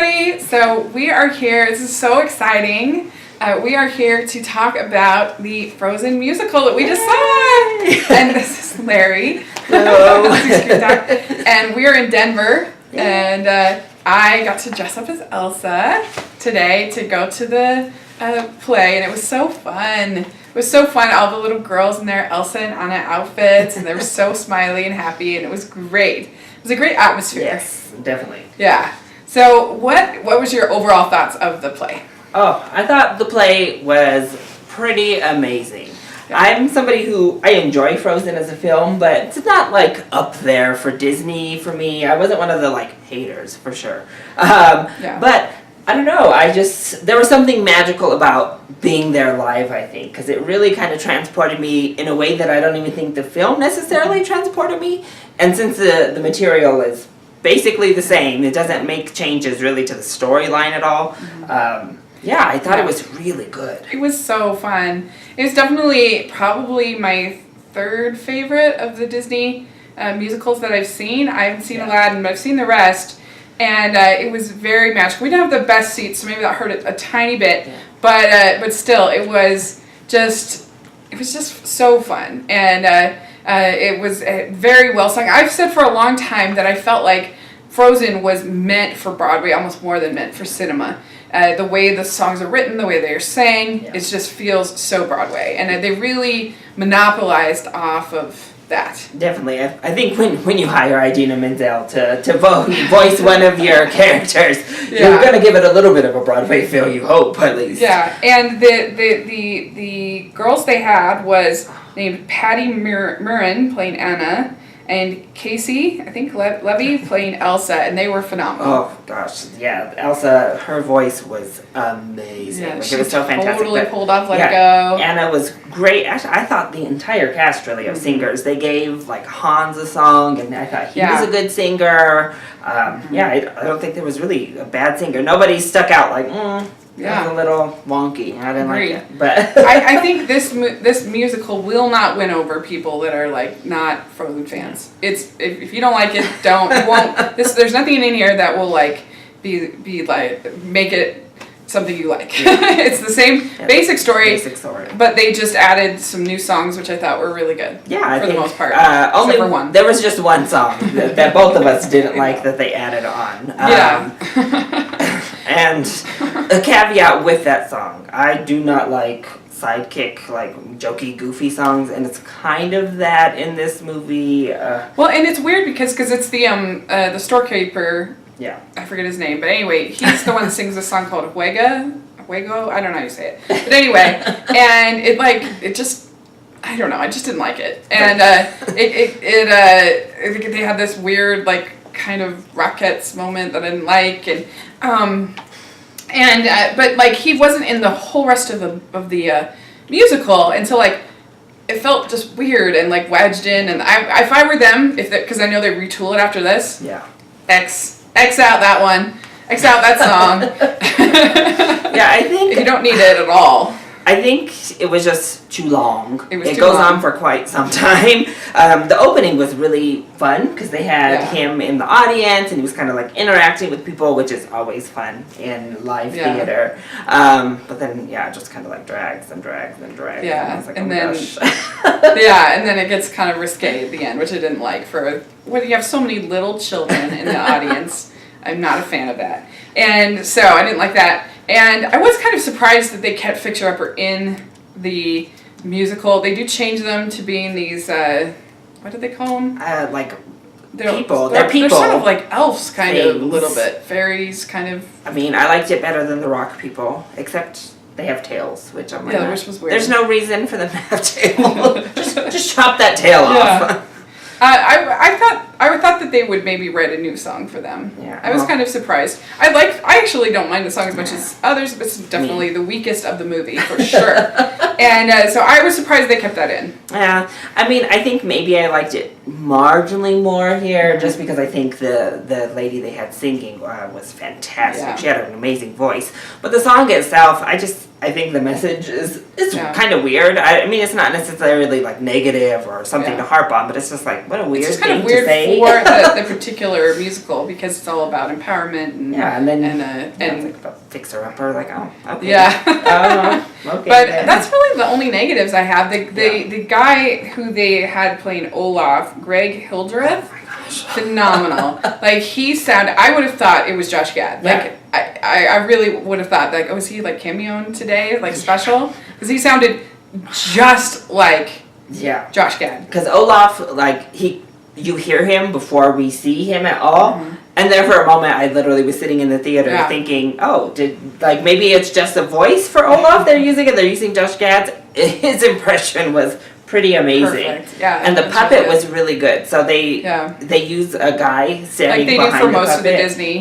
everybody. So we are here. This is so exciting. We are here to talk about the Frozen musical that we just saw. And this is Larry. Hello. LCScreentalk. And we are in Denver. And I got to dress up as Elsa today to go to the play. And it was so fun. It was so fun. All the little girls in their Elsa and Anna outfits. And they were so smiley and happy. And it was great. It was a great atmosphere. Yes, definitely. Yeah. So what was your overall thoughts of the play? Oh, I thought the play was pretty amazing. Yeah. I'm somebody who, I enjoy Frozen as a film, but it's not like up there for Disney for me. I wasn't one of the haters for sure. But I don't know, there was something magical about being there live, I think, because it really kind of transported me in a way that I don't even think the film necessarily transported me. And since the material is basically the same, it doesn't make changes really to the storyline at all. I thought it was really good. It was so fun. It was definitely probably my third favorite of the Disney musicals that I've seen. I haven't seen Aladdin, but I've seen the rest. And it was very magical. We didn't have the best seats, so maybe that hurt it a tiny bit. Yeah. But still, it was just so fun. And it was very well sung. I've said for a long time that I felt like Frozen was meant for Broadway, almost more than meant for cinema. The way the songs are written, the way they're sang, it just feels so Broadway. And they really monopolized off of that. Definitely. I think when you hire Idina Menzel to voice one of your characters, you're going to give it a little bit of a Broadway feel, you hope, at least. Yeah, and the girls they had was named Patty Murrin playing Anna, and Casey, I think, Levy playing Elsa, and they were phenomenal. Oh, gosh, yeah. Elsa, her voice was amazing. Yeah, it was so fantastic. Totally pulled off Let It Go. Anna was great. Actually, I thought the entire cast, really, of singers, they gave, Hans a song, and I thought he was a good singer. I don't think there was really a bad singer. Nobody stuck out that was a little wonky. I didn't like it. But I think this musical will not win over people that are not Frozen fans. It's if you don't like it, you won't. There's nothing in here that will be make it something you like. It's the same basic story, but they just added some new songs, which I thought were really good. Yeah, for the most part. Only for one. There was just one song that both of us didn't like that they added on. And a caveat with that song, I do not like sidekick, jokey, goofy songs, and it's kind of that in this movie. Well, and it's weird because it's the storekeeper. Yeah. I forget his name, but anyway, he's the one that sings a song called Juego, I don't know how you say it. But anyway, and it just, I don't know, I just didn't like it. And they had this weird, kind of Rockettes moment that I didn't like, but he wasn't in the whole rest of the musical until it felt just weird and wedged in. And if I were them, because I know they retool it after this. Yeah. X out that one. X out that song. I think you don't need it at all. I think it was just too long. It goes on for quite some time. The opening was really fun because they had him in the audience and he was kind of interacting with people, which is always fun in live theater. But then it just kind of drags and drags and drags. Yeah, and then and then it gets kind of risque at the end, which I didn't like. When you have so many little children in the audience, I'm not a fan of that. And so I didn't like that. And I was kind of surprised that they kept Fixer Upper in the musical. They do change them to being these, what do they call them? People. They're people. sort of like elves, kind of, a little bit. Fairies, kind of. I mean, I liked it better than the rock people, except they have tails, which I'm which was weird. There's no reason for them to have tails. just chop that tail off. I thought that they would maybe write a new song for them. Yeah, I was kind of surprised. I actually don't mind the song as much as others, but it's definitely the weakest of the movie for sure. And so I was surprised they kept that in. Yeah, I mean, I think maybe I liked it marginally more here, just because I think the lady they had singing was fantastic. Yeah. She had an amazing voice. But the song itself, I think the message is kind of weird. I mean, it's not necessarily like negative or something to harp on, but it's just like, what a weird thing to say. It's kind of weird for the particular musical, because it's all about empowerment and like about fixer upper, like, oh, okay. Yeah. Okay. But that's really the only negatives I have. The guy who they had playing Olaf, Greg Hildreth, phenomenal. Like, he sounded, I would have thought it was Josh Gad. Like, I really would have thought, like, oh, is he, like, cameoing today, like, special? Because he sounded just like Josh Gad. Because Olaf, like, you hear him before we see him at all. Mm-hmm. And then for a moment, I literally was sitting in the theater thinking, oh, maybe it's just a voice for Olaf they're using, and they're using Josh Gad's. His impression was pretty amazing. Perfect. Yeah, and the puppet was really good. So they use a guy standing behind the puppet. Like they do for most of the Disney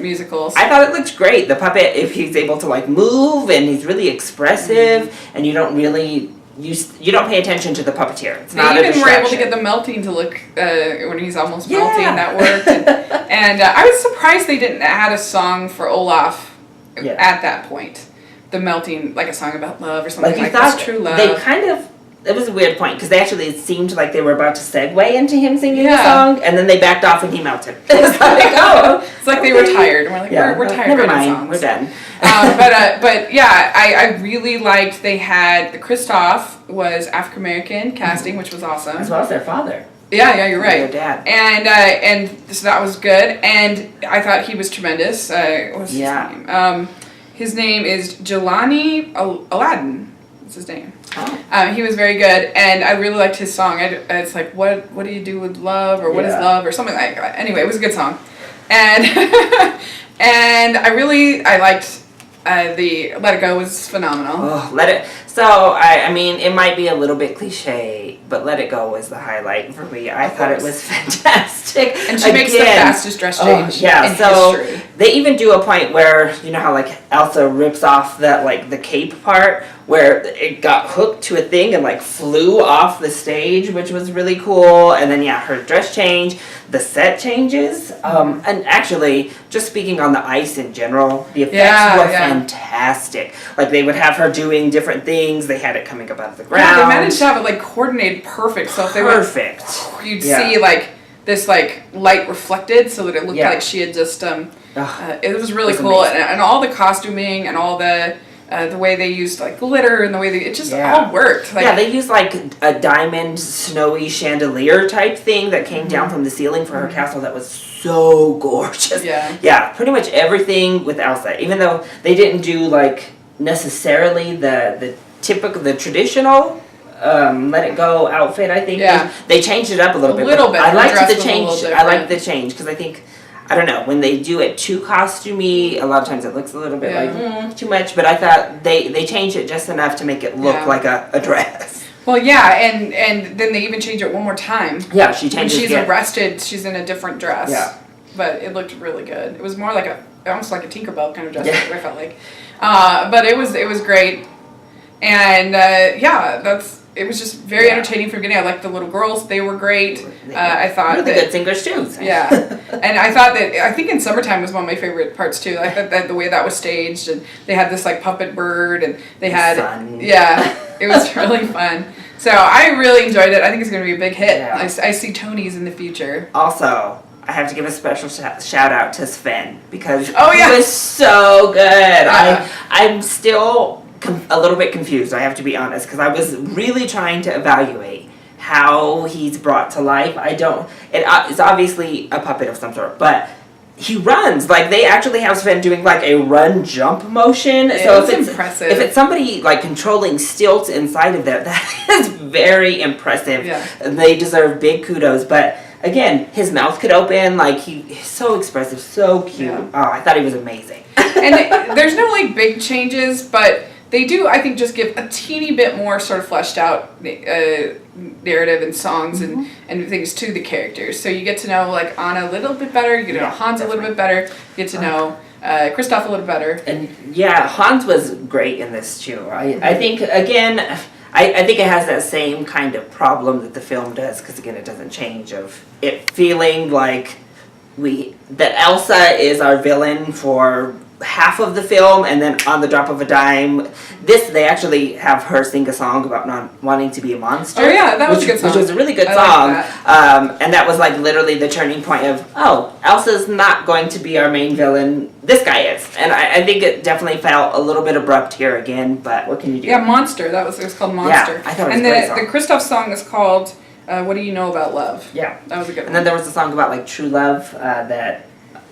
musicals. I thought it looked great. The puppet, if he's able to like move and he's really expressive, and you don't really... You don't pay attention to the puppeteer. It's not a distraction. They even were able to get the melting to look when he's almost melting. That worked. And I was surprised they didn't add a song for Olaf at that point. The melting, like a song about love or something like that. True love. They kind of... It was a weird point, because it seemed like they were about to segue into him singing the song, and then they backed off and he melted. It's like, it's like they were tired. We're like, we're tired. Never mind, songs. We're done. But yeah, I really liked, they had, Christoph was African-American casting, which was awesome. As well as their father. Yeah, you're right. Their dad. And so that was good, and I thought he was tremendous. What's his name? His name is Jelani Aladdin. What's his name? Oh. He was very good, and I really liked his song. It's like, what do you do with love, or what is love, or something like that. Anyway, it was a good song, and and I liked the Let It Go was phenomenal. Oh, I mean, it might be a little bit cliche, but Let It Go was the highlight for me. I thought it was fantastic. And she makes the fastest dress change in history. They even do a point where, you know how like Elsa rips off that like the cape part, where it got hooked to a thing and like flew off the stage, which was really cool. And then her dress change, the set changes, and actually, just speaking on the ice in general, the effects were fantastic. Like they would have her doing different things. They had it coming up out of the ground. Yeah, they managed to have it like coordinated perfect. So if they went, you'd see like this like light reflected, so that it looked like she had just. It was really cool, and all the costuming and all the way they used like glitter and the way it just all worked. Like, they used like a diamond snowy chandelier type thing that came down from the ceiling for her castle that was so gorgeous. Yeah, pretty much everything with Elsa, even though they didn't do like necessarily the traditional Let It Go outfit. I think they changed it up a little bit. I liked the change. I liked the change because I think, I don't know, when they do it too costumey, a lot of times it looks a little bit like too much, but I thought they changed it just enough to make it look like a dress. Well, and then they even changed it one more time. Yeah, she changes it. When she's arrested, she's in a different dress. Yeah. But it looked really good. It was more like almost like a Tinkerbell kind of dress, I felt like. But it was great. And it was just very entertaining from the beginning. I liked the little girls; they were great. I thought really good singers too. Yeah, and I think in Summertime was one of my favorite parts too. I thought that the way that was staged, and they had this like puppet bird, and they had it was really fun. So I really enjoyed it. I think it's going to be a big hit. Yeah. I see Tonys in the future. Also, I have to give a special shout out to Sven because he was so good. I'm still a little bit confused, I have to be honest, because I was really trying to evaluate how he's brought to life. It's obviously a puppet of some sort, but he runs. Like, they actually have Sven doing like a run jump motion. So it's impressive. If it's somebody like controlling stilts inside of that is very impressive. Yeah. They deserve big kudos. But again, his mouth could open, like he's so expressive, so cute. Yeah. Oh, I thought he was amazing. And there's no like big changes, but they do, I think, just give a teeny bit more sort of fleshed out narrative and songs and things to the characters. So you get to know like Anna a little bit better, you get to know Hans a little bit better, you get to know Christoph a little better. And Hans was great in this too. I think, again, I think it has that same kind of problem that the film does, because again, it doesn't change, of it feeling like that Elsa is our villain for half of the film, and then on the drop of a dime, they actually have her sing a song about not wanting to be a monster. Oh yeah, that was a good song. Which was a really good song. And that was like literally the turning point of, oh, Elsa's not going to be our main villain, this guy is. And I think it definitely felt a little bit abrupt here again, but what can you do? Yeah, Monster, it was called Monster. Yeah, I thought it was and a great song. the Kristoff song is called What Do You Know About Love? Yeah. That was a good one. And then there was a song about like true love that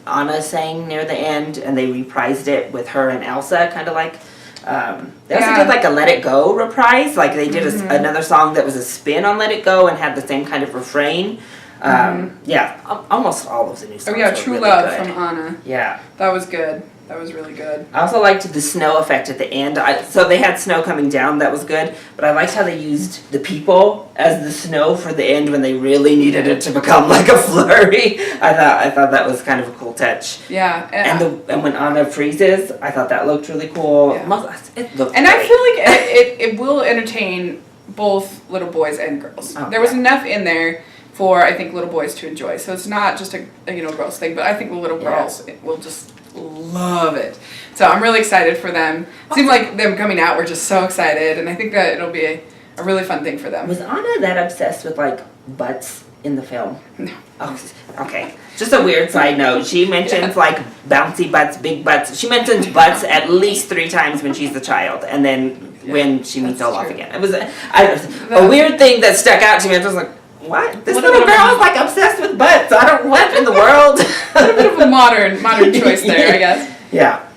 Anna sang near the end, and they reprised it with her and Elsa, kind of like. They also did like a Let It Go reprise. Like they did another song that was a spin on Let It Go and had the same kind of refrain. Yeah, almost all of the new songs. Oh yeah, were True really Love good. from Anna. Yeah. That was good. That was really good. I also liked the snow effect at the end. So they had snow coming down, that was good. But I liked how they used the people as the snow for the end when they really needed it to become like a flurry. I thought that was kind of a cool touch. Yeah. And when Anna freezes, I thought that looked really cool. Yeah. It looked and great. I feel like it will entertain both little boys and girls. Oh, there was enough in there for, I think, little boys to enjoy. So it's not just a girls thing, but I think the little girls will just love it. So I'm really excited for them. It seemed like them coming out, we're just so excited, and I think that it'll be a really fun thing for them. Was Anna that obsessed with like butts in the film? No. Oh, okay. Just a weird side note. She mentions like bouncy butts, big butts. She mentions butts at least 3 times when she's a child, and then when she meets Olaf again. It was a weird thing that stuck out to me. I was like, what? This little girl is like obsessed with butts. What in the world? A bit of a modern choice there, I guess. Yeah.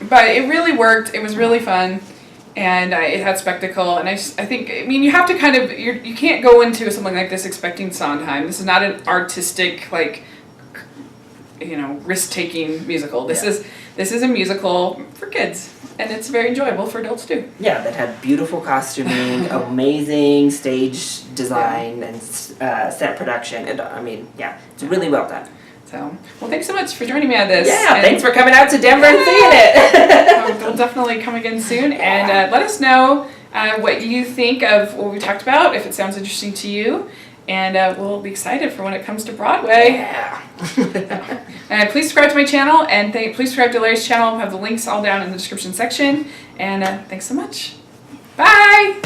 But it really worked. It was really fun, and it had spectacle. And I think, I mean, you have to kind of, you can't go into something like this expecting Sondheim. This is not an artistic, like, risk-taking musical. This is a musical for kids, and it's very enjoyable for adults too. Yeah, that had beautiful costuming, amazing stage design, and set production. And I mean, yeah, it's really well done. So, well, thanks so much for joining me on this. Yeah, thanks for coming out to Denver and seeing it. We'll definitely come again soon, and let us know what you think of what we talked about, if it sounds interesting to you, and we'll be excited for when it comes to Broadway. Yeah. And please subscribe to my channel, and please subscribe to Larry's channel. We'll have the links all down in the description section, and thanks so much. Bye!